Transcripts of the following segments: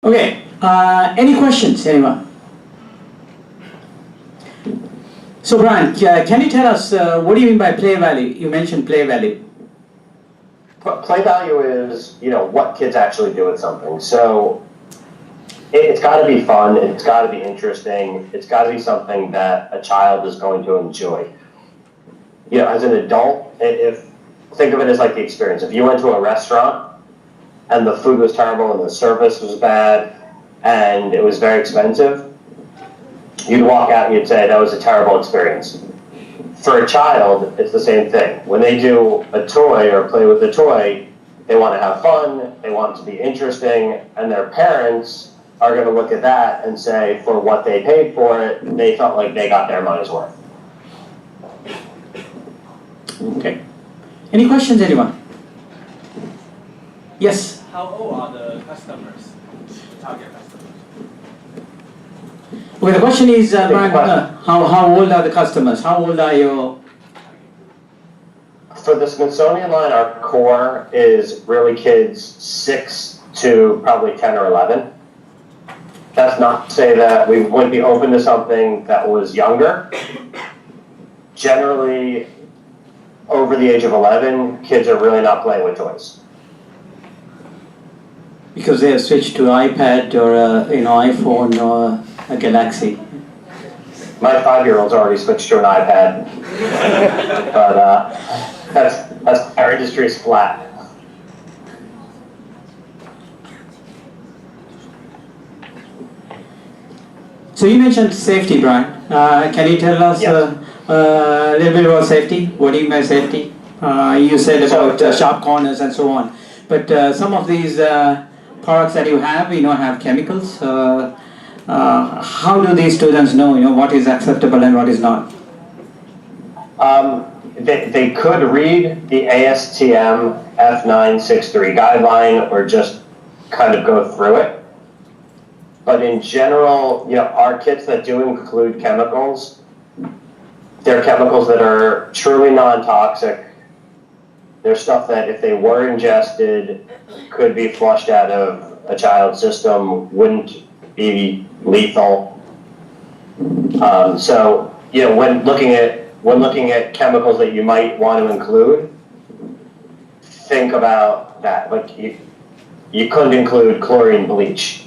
Okay, any questions, anyone? So Brian, can you tell us what do you mean by play value? You mentioned play value. Play value is, what kids actually do with something. So it's got to be fun. It's got to be interesting. It's got to be something that a child is going to enjoy. As an adult, think of it as like the experience. If you went to a restaurant and the food was terrible and the service was bad and it was very expensive, you'd walk out and you'd say that was a terrible experience. For a child, it's the same thing. When they do a toy or play with a toy, they want to have fun, they want it to be interesting, and their parents are going to look at that and say, for what they paid for it, they felt like they got their money's worth. Okay. Any questions, anyone? Yes? How old are the customers, the target customers? Okay, the question is, Brian, how old are the customers? How old are you? For the Smithsonian line, our core is really kids 6 to probably 10 or 11. That's not to say that we wouldn't be open to something that was younger. Generally, over the age of 11, kids are really not playing with toys. Because they have switched to iPad or iPhone or a Galaxy. My 5-year-old's already switched to an iPad, but that's our industry's flat. So you mentioned safety, Brian. Can you tell us Yes. a little bit about safety? What do you mean by safety? You said about sharp corners and so on. But some of these products that you have chemicals. How do these students know, what is acceptable and what is not? They could read the ASTM F963 guideline or just kind of go through it. But in general, our kits that do include chemicals, they're chemicals that are truly non-toxic. They're stuff that if they were ingested could be flushed out of a child's system, wouldn't be lethal. So when looking at chemicals that you might want to include, think about that. Like you couldn't include chlorine bleach,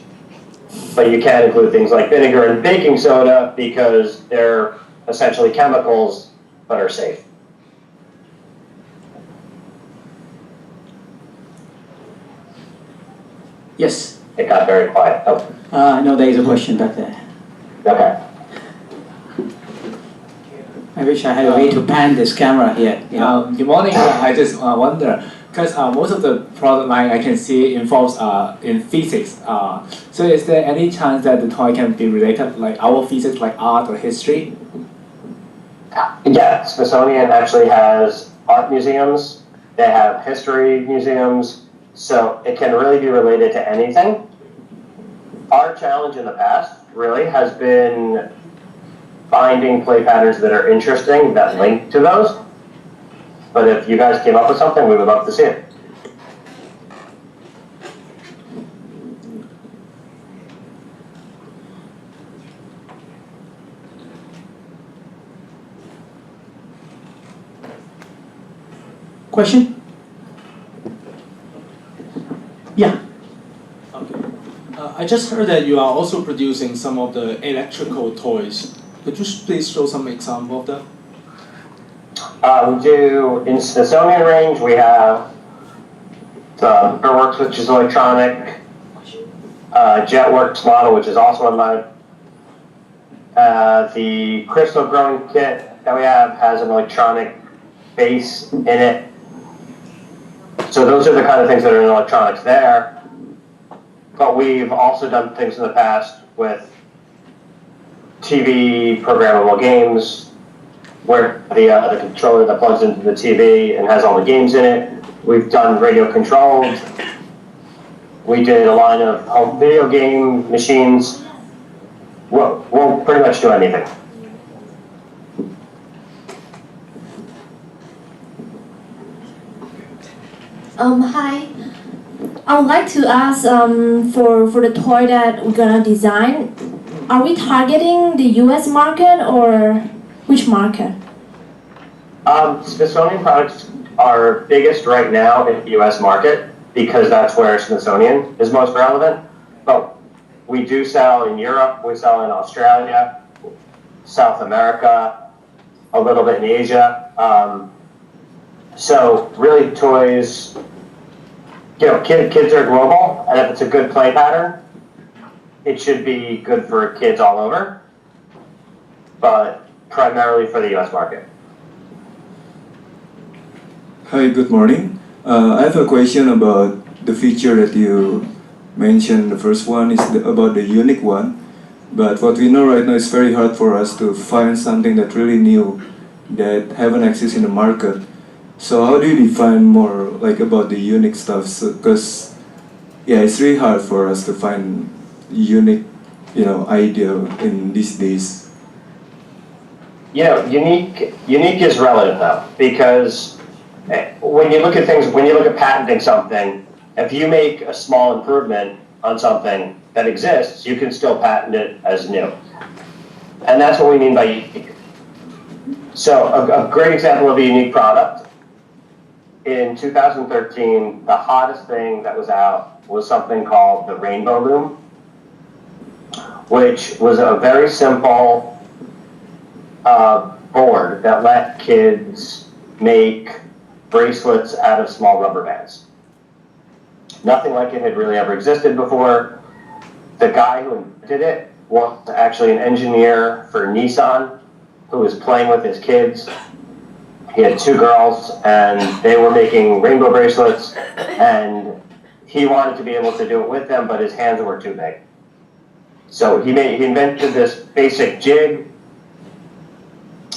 but you can include things like vinegar and baking soda because they're essentially chemicals but are safe. Yes. It got very quiet. Oh. No, there is a question back there. Okay. I wish I had a way to pan this camera here. Good morning. I just wonder, because most of the product line I can see involves in physics. So is there any chance that the toy can be related, like our physics, like art or history? Yeah, Smithsonian actually has art museums. They have history museums. So it can really be related to anything. Our challenge in the past really has been finding play patterns that are interesting that link to those. But if you guys came up with something, we would love to see it. Question? Yeah. Okay. I just heard that you are also producing some of the electrical toys. Could you please show some example of them? We do, in Smithsonian range, we have the Airworks, which is electronic, JetWorks model, which is also online. The crystal growing kit that we have has an electronic base in it. So those are the kind of things that are in electronics there. But we've also done things in the past with TV programmable games, where the controller that plugs into the TV and has all the games in it. We've done radio controlled. We did a line of home video game machines. We'll pretty much do anything. Hi. I would like to ask for the toy that we're gonna design, are we targeting the US market or which market? Smithsonian products are biggest right now in the US market because that's where Smithsonian is most relevant. But we do sell in Europe, we sell in Australia, South America, a little bit in Asia. So really toys, kids are global, and if it's a good play pattern, it should be good for kids all over, but primarily for the US market. Hi, good morning. I have a question about the feature that you mentioned. The first one is about the unique one. But what we know right now is very hard for us to find something that really new that haven't existed in the market. So how do you define more like about the unique stuff? Because it's really hard for us to find unique, idea in these days. Unique is relative though, because when you look at things, when you look at patenting something, if you make a small improvement on something that exists, you can still patent it as new. And that's what we mean by unique. So a great example of a unique product, in 2013, the hottest thing that was out was something called the Rainbow Loom, which was a very simple board that let kids make bracelets out of small rubber bands. Nothing like it had really ever existed before. The guy who invented it was actually an engineer for Nissan who was playing with his kids. He had 2 girls and they were making rainbow bracelets, and he wanted to be able to do it with them, but his hands were too big. So he invented this basic jig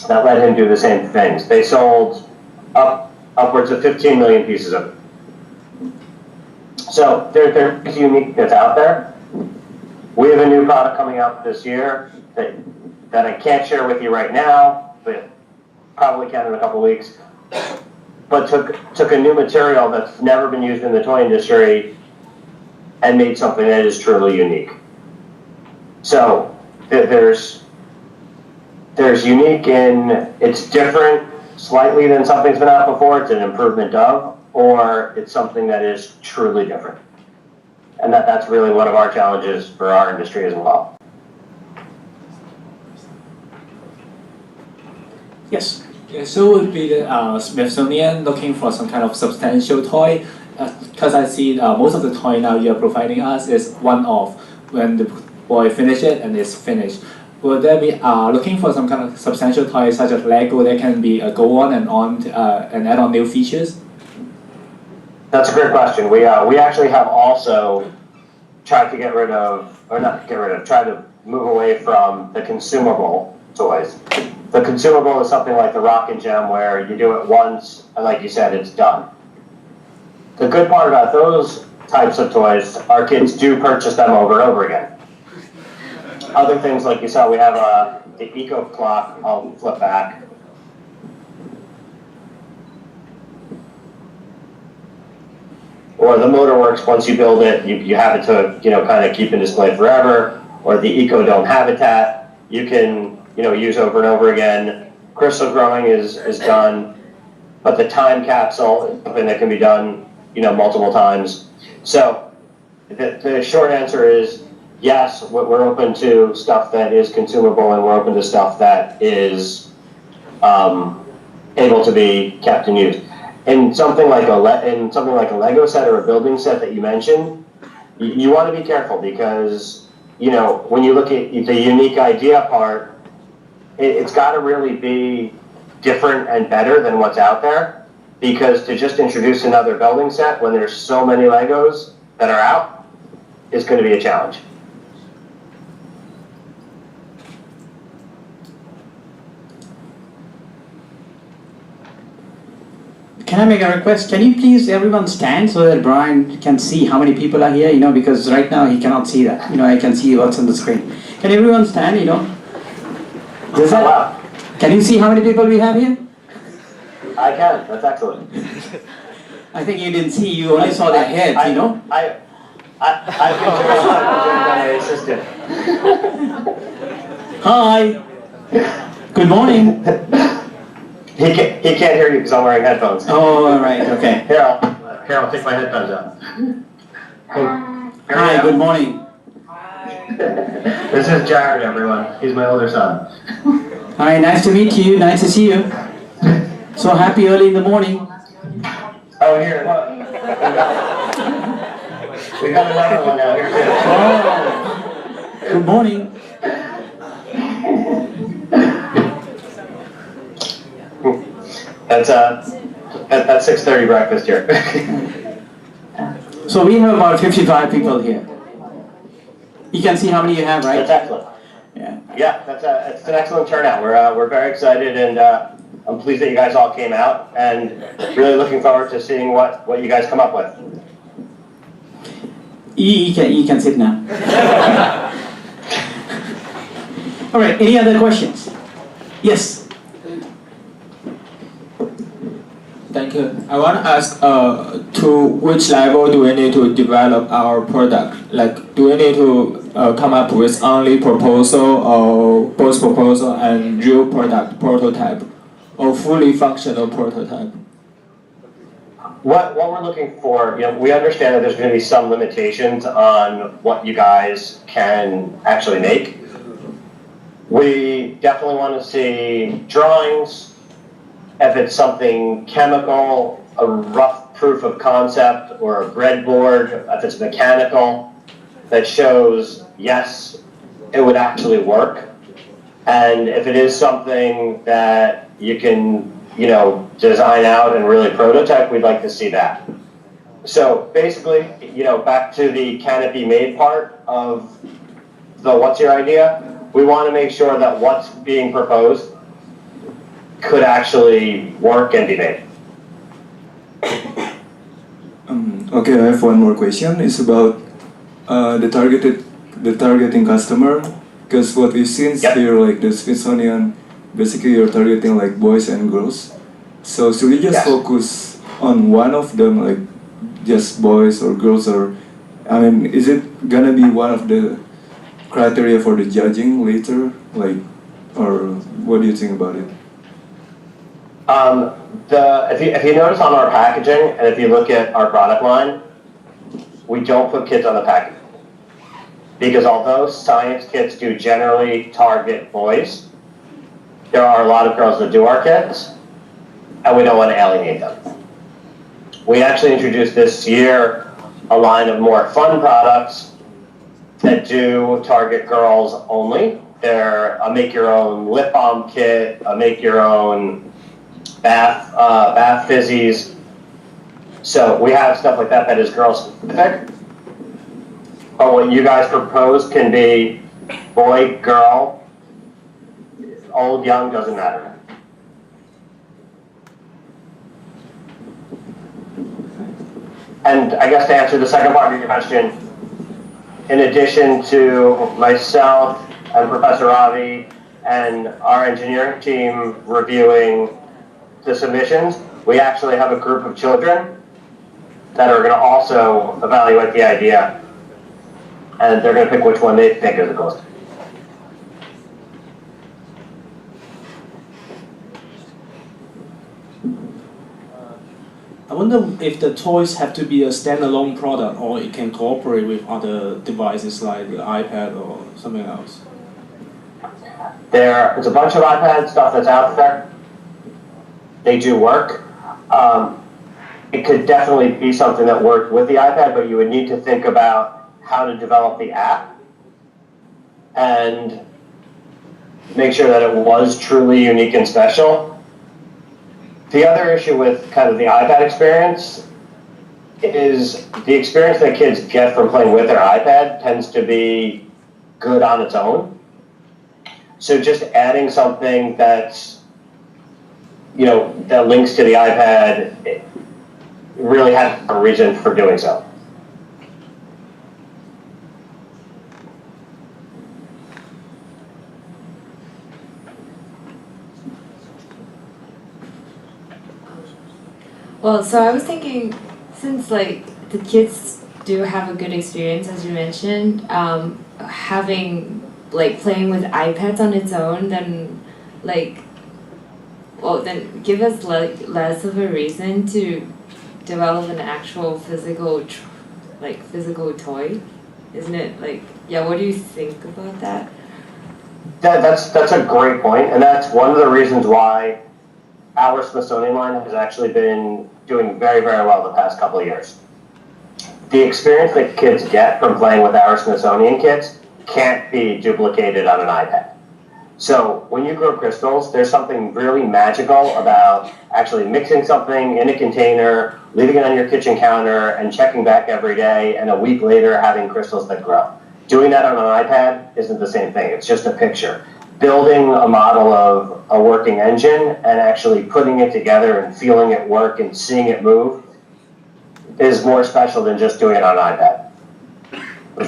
that let him do the same things. They sold upwards of 15 million pieces of it. So there's unique that's out there. We have a new product coming out this year that I can't share with you right now, but probably can in a couple weeks. But took a new material that's never been used in the toy industry and made something that is truly unique. So there's unique in it's different slightly than something's been out before, it's an improvement of, or it's something that is truly different. And that's really one of our challenges for our industry as well. Yes. Yeah, so would be the Smithsonian looking for some kind of substantial toy? Because I see most of the toy now you're providing us is one-off. When the boy finish it and it's finished. Will there be looking for some kind of substantial toy such as Lego that can be go on and add on new features? That's a great question. We actually have also tried to get rid of, or not get rid of, try to move away from the consumable toys. The consumable is something like the Rocket Gem where you do it once and like you said, it's done. The good part about those types of toys, our kids do purchase them over and over again. Other things like you saw, we have the Eco Clock, I'll flip back. Or the Motorworks, once you build it, you have it to, kind of keep in display forever. Or the Eco Dome Habitat, you can, use over and over again. Crystal growing is done, but the time capsule is something that can be done, multiple times. So the short answer is yes, we're open to stuff that is consumable, and we're open to stuff that is able to be kept and used. In something like a Lego set or a building set that you mentioned, you want to be careful because when you look at the unique idea part, it's got to really be different and better than what's out there, because to just introduce another building set when there's so many Legos that are out is going to be a challenge. Can I make a request? Can you please everyone stand so that Brian can see how many people are here, because right now he cannot see that. I can see what's on the screen. Can everyone stand, Does that, can you see how many people we have here? I can, that's excellent. I think you didn't see, you only saw their heads, you know? I've been my assistant. Hi. Good morning. He can't hear you because I'm wearing headphones. Oh, all right, okay. Here, I'll take my headphones out. Hi, good morning. This is Jared, everyone. He's my older son. Hi, nice to meet you, nice to see you. So happy early in the morning. Oh, here, look. We got another one now. Here, Good morning. That's 6:30 breakfast here. So we have about 55 people here. You can see how many you have, right? That's excellent. Yeah. Yeah, it's an excellent turnout. We're very excited, and I'm pleased that you guys all came out, and really looking forward to seeing what you guys come up with. You can sit now. All right, any other questions? Yes. Thank you. I want to ask to which level do we need to develop our product? Like, do we need to come up with only proposal or both proposal and real product prototype or fully functional prototype? What we're looking for, we understand that there's going to be some limitations on what you guys can actually make. We definitely want to see drawings. If it's something chemical, a rough proof of concept or a breadboard, if it's mechanical, that shows, yes, it would actually work. And if it is something that you can, design out and really prototype, we'd like to see that. So basically, back to the can it be made part of the what's your idea, we want to make sure that what's being proposed could actually work and be made. Okay, I have one more question. It's about the targeting customer. Because what we've seen here, like the Smithsonian, basically you're targeting like boys and girls. So should we just focus on one of them, like just boys or girls, or is it gonna be one of the criteria for the judging later, like, or what do you think about it? If you notice on our packaging, and if you look at our product line, we don't put kids on the packaging. Because although science kits do generally target boys, there are a lot of girls that do our kits, and we don't want to alienate them. We actually introduced this year a line of more fun products that do target girls only. They're a make-your-own lip balm kit, a make-your-own bath fizzies. So we have stuff like that is girl specific. But what you guys propose can be boy, girl, old, young, doesn't matter. And I guess to answer the second part of your question, in addition to myself and Professor Ravi and our engineering team reviewing the submissions, we actually have a group of children that are going to also evaluate the idea, and they're going to pick which one they think is the coolest. I wonder if the toys have to be a standalone product or it can cooperate with other devices like the iPad or something else. There's a bunch of iPad stuff that's out there. They do work. It could definitely be something that worked with the iPad, but you would need to think about how to develop the app and make sure that it was truly unique and special. The other issue with kind of the iPad experience is the experience that kids get from playing with their iPad tends to be good on its own. So just adding something that's, that links to the iPad, it really has a reason for doing so. Well, so I was thinking, since like the kids do have a good experience, as you mentioned, having like playing with iPads on its own, then like, well, then give us like less of a reason to develop an actual physical toy, isn't it? Like, yeah, what do you think about that? That's a great point, and that's one of the reasons why our Smithsonian line has actually been doing very, very well the past couple of years. The experience that kids get from playing with our Smithsonian kits can't be duplicated on an iPad. So when you grow crystals, there's something really magical about actually mixing something in a container, leaving it on your kitchen counter, and checking back every day, and a week later having crystals that grow. Doing that on an iPad isn't the same thing. It's just a picture. Building a model of a working engine and actually putting it together and feeling it work and seeing it move is more special than just doing it on an iPad.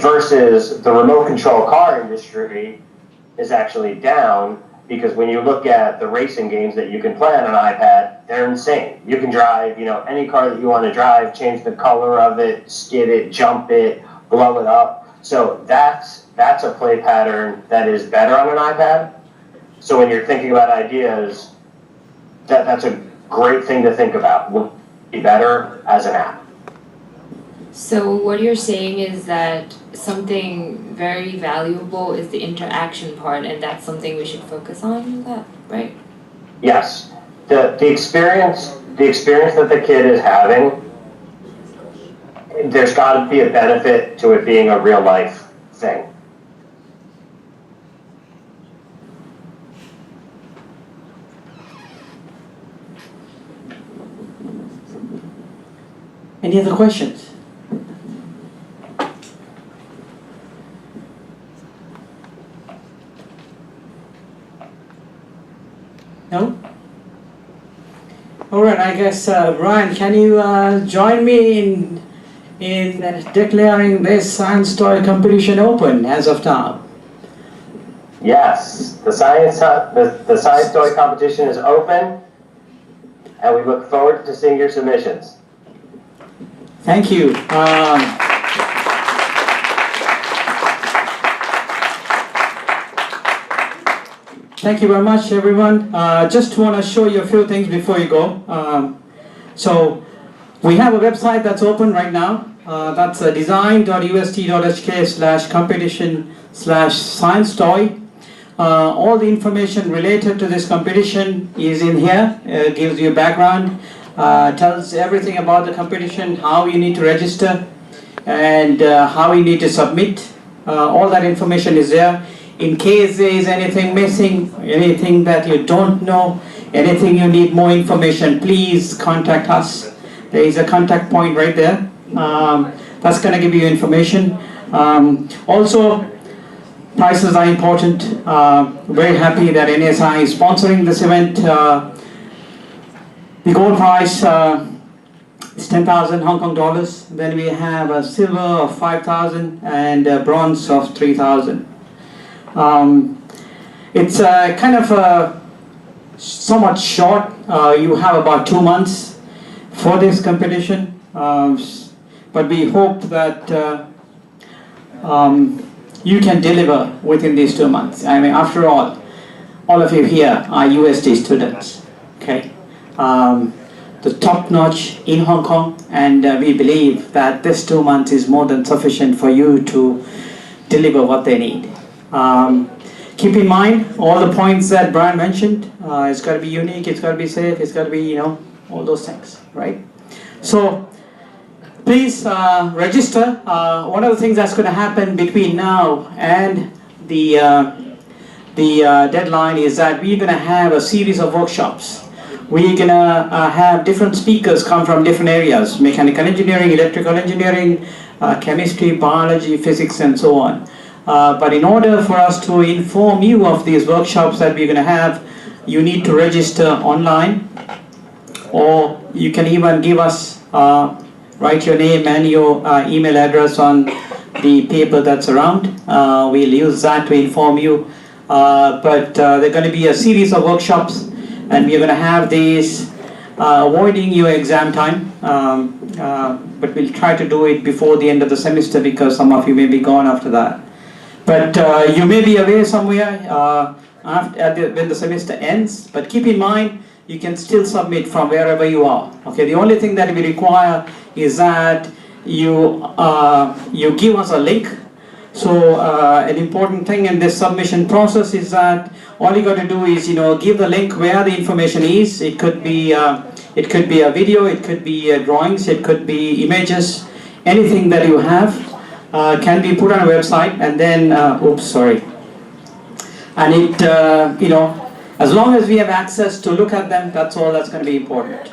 Versus the remote control car industry is actually down, because when you look at the racing games that you can play on an iPad, they're insane. You can drive, any car that you want to drive, change the color of it, skid it, jump it, blow it up. So that's a play pattern that is better on an iPad. So when you're thinking about ideas, that's a great thing to think about. Would be better as an app. So what you're saying is that something very valuable is the interaction part, and that's something we should focus on, is that right? Yes. The experience that the kid is having, there's got to be a benefit to it being a real life thing. Any other questions? No? All right, I guess, Brian, can you join me in declaring this science toy competition open as of now? Yes, the science toy competition is open, and we look forward to seeing your submissions. Thank you. Thank you very much, everyone. Just want to show you a few things before you go. So we have a website that's open right now. That's design.ust.hk/competition/science toy. All the information related to this competition is in here. It gives you a background, tells everything about the competition, how you need to register, and how you need to submit. All that information is there. In case there is anything missing, anything that you don't know, anything you need more information, please contact us. There is a contact point right there. That's going to give you information. Also, prices are important. Very happy that NSI is sponsoring this event. The gold price is 10,000 Hong Kong dollars. Then we have a silver of 5,000 and a bronze of 3,000. It's kind of somewhat short. You have about 2 months for this competition, but we hope that you can deliver within these 2 months. I mean, after all of you here are UST students, okay? The top notch in Hong Kong, and we believe that this 2 months is more than sufficient for you to deliver what they need. Keep in mind all the points that Brian mentioned. It's got to be unique, it's got to be safe, it's got to be, all those things, right? So please register. One of the things that's going to happen between now and the deadline is that we're going to have a series of workshops. We're going to have different speakers come from different areas: mechanical engineering, electrical engineering, chemistry, biology, physics, and so on. But in order for us to inform you of these workshops that we're going to have, you need to register online, or you can even give us, write your name and your email address on the paper that's around. We'll use that to inform you. But there are going to be a series of workshops, and we're going to have these avoiding your exam time, but we'll try to do it before the end of the semester because some of you may be gone after that. But you may be away somewhere when the semester ends, but keep in mind you can still submit from wherever you are. Okay, the only thing that we require is that you give us a link. So an important thing in this submission process is that all you got to do is give the link where the information is. It could be a video, it could be drawings, it could be images, anything that you have can be put on a website, and then and it as long as we have access to look at them, that's all that's going to be important.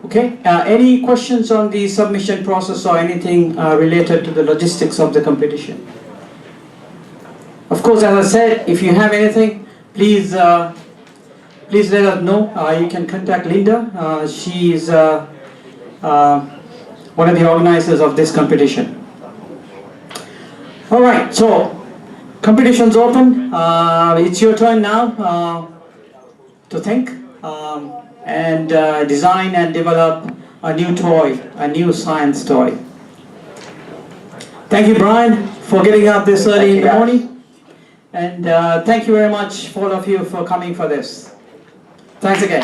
Okay, any questions on the submission process or anything related to the logistics of the competition? Of course, as I said, if you have anything, please let us know. You can contact Linda. She is one of the organizers of this competition. All right, so competition's open. It's your turn now to think and design and develop a new toy, a new science toy. Thank you, Brian, for getting up this early in the morning. And thank you very much, all of you, for coming for this. Thanks again.